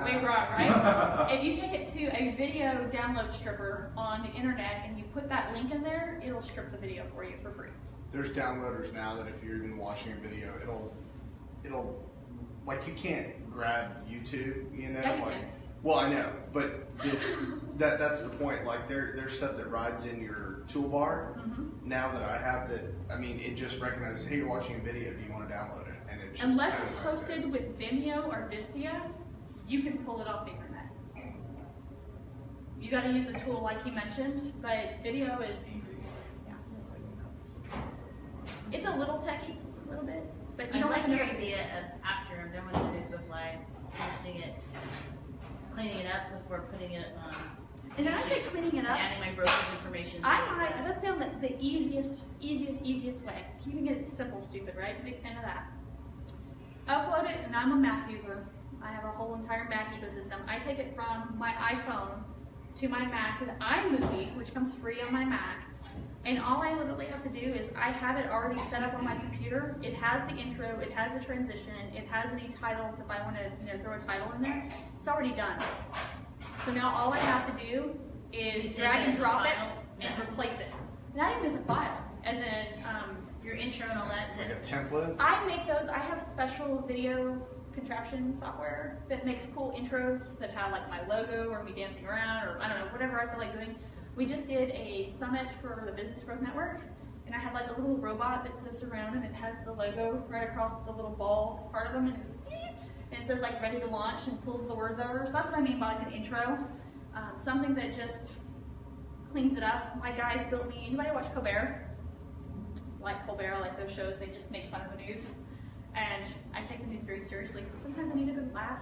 way wrong, right? If you take it to a video download stripper on the internet and you put that link in there, it'll strip the video for you for free. There's downloaders now that if you're even watching a video, it'll like you can't grab YouTube, you know? Yeah, you like, can. well, I know, but that's the point. Like there's stuff that rides in your toolbar. Mm-hmm. Now that I have that, I mean, it just recognizes, hey, you're watching a video. Do you want to download it? And it just Unless goes it's right there. hosted with Vimeo or Vistia, you can pull it off the internet. You got to use a tool like he mentioned, but video is yeah. It's a little techie, a little bit, but you I don't like have to your know. idea of after I'm done with the Facebook Live, posting it, cleaning it up before putting it on. And when I say YouTube, cleaning it and up, adding my broker's information. I things like might, that. let's say on the easiest way. Keeping it simple, stupid, right? Big fan of that. Upload it, and I'm a Mac user. I have a whole entire Mac ecosystem. I take it from my iPhone to my Mac with iMovie, which comes free on my Mac. And all I literally have to do is I have it already set up on my computer. It has the intro, it has the transition, it has any titles if I want to throw a title in there. It's already done. So now all I have to do You is save drag it and as a drop it file? and Yeah. replace it. Not even as a file, as in Your intro and all that Like a exists. template. I make those. I have special video contraption software that makes cool intros that have like my logo or me dancing around or I don't know, whatever I feel like doing. We just did a summit for the Business Growth Network, and I have like a little robot that zips around and it has the logo right across the little ball part of them, and it says like ready to launch and pulls the words over. So that's what I mean by like an intro. Something that just cleans it up. My guys built me, anybody watch Colbert? Like Colbert, like those shows, they just make fun of the news. And I take the news very seriously, so sometimes I need a good laugh.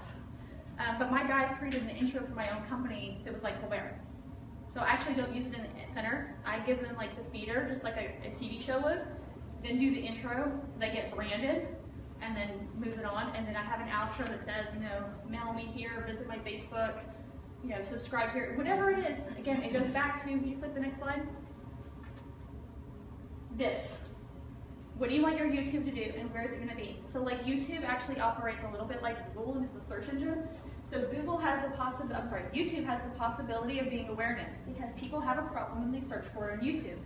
But my guys created an intro for my own company that was like Colbert. So I actually don't use it in the center. I give them like the feeder, just like a TV show would, then do the intro so they get branded, and then move it on. And then I have an outro that says, mail me here, visit my Facebook, subscribe here, whatever it is. Again, it goes back to, can you flip the next slide? This. What do you want your YouTube to do, and where is it going to be? So like YouTube actually operates a little bit like Google, and it's a search engine. So YouTube has the possibility of being awareness, because people have a problem when they search for it on YouTube.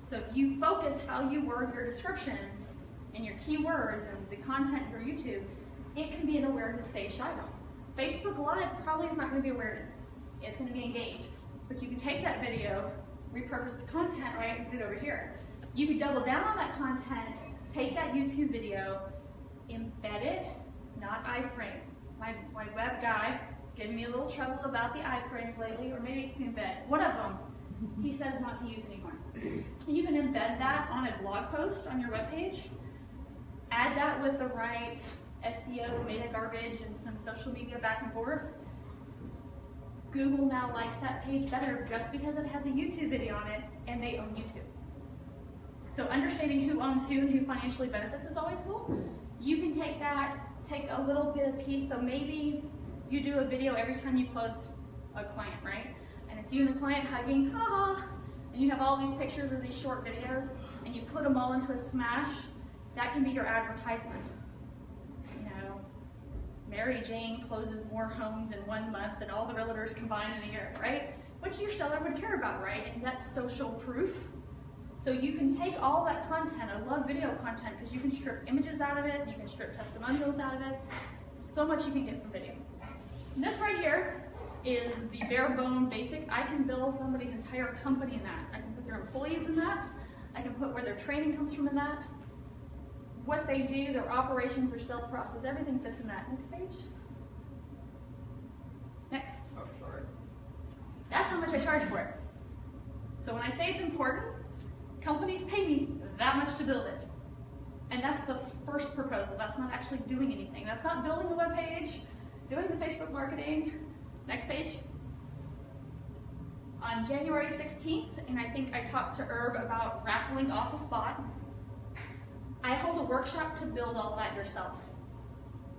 So if you focus how you word your descriptions and your keywords and the content for YouTube, it can be an awareness-based item. Facebook Live probably is not going to be awareness. It's going to be engaged. But you can take that video, repurpose the content, right, and put it over here. You could double down on that content, take that YouTube video, embed it, not iframe. My web guy is giving me a little trouble about the iframes lately, or maybe it's the embed. One of them, he says not to use anymore. You can embed that on a blog post on your webpage, add that with the right SEO, meta garbage, and some social media back and forth. Google now likes that page better just because it has a YouTube video on it, and they own YouTube. So understanding who owns who and who financially benefits is always cool. You can take a little bit of piece, so maybe you do a video every time you close a client, right? And it's you and the client hugging, haha, and you have all these pictures of these short videos, and you put them all into a smash. That can be your advertisement. Mary Jane closes more homes in 1 month than all the realtors combined in a year, right? Which your seller would care about, right? And that's social proof. So you can take all that content. I love video content because you can strip images out of it, you can strip testimonials out of it. So much you can get from video. And this right here is the bare bone basic. I can build somebody's entire company in that. I can put their employees in that. I can put where their training comes from in that. What they do, their operations, their sales process, everything fits in that. Next page. Next. Oh, sorry. That's how much I charge for it. So when I say it's important, companies pay me that much to build it. And that's the first proposal. That's not actually doing anything. That's not building the web page, doing the Facebook marketing, Next page. On January 16th, and I think I talked to Herb about raffling off a spot, I hold a workshop to build all that yourself.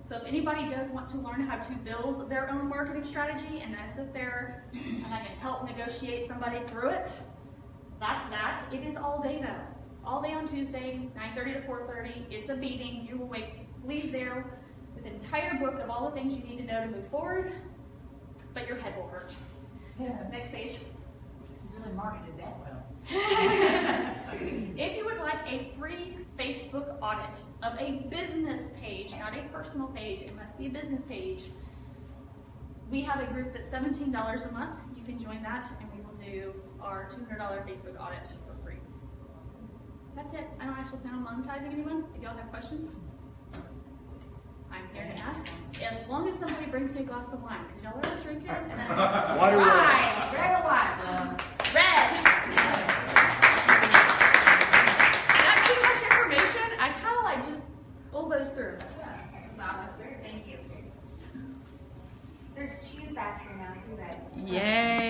So if anybody does want to learn how to build their own marketing strategy, and I sit there and I can help negotiate somebody through it, that's that. It is all day though. All day on Tuesday, 9:30 to 4:30. It's a meeting. You will leave there with an entire book of all the things you need to know to move forward, but your head will hurt. Yeah. Next page. Really marketed that well. If you would like a free Facebook audit of a business page, not a personal page, it must be a business page, we have a group that's $17 a month. You can join that and we will do our $200 Facebook audit for free. That's it. I don't actually plan on monetizing anyone. If y'all have questions, I'm here to ask. As long as somebody brings me a glass of wine. Did y'all ever drink it? Water. Wine! Red or white? Red! Not too much information. I kind of like just bulldoze through. Thank you. There's cheese back here now too, guys. Yay!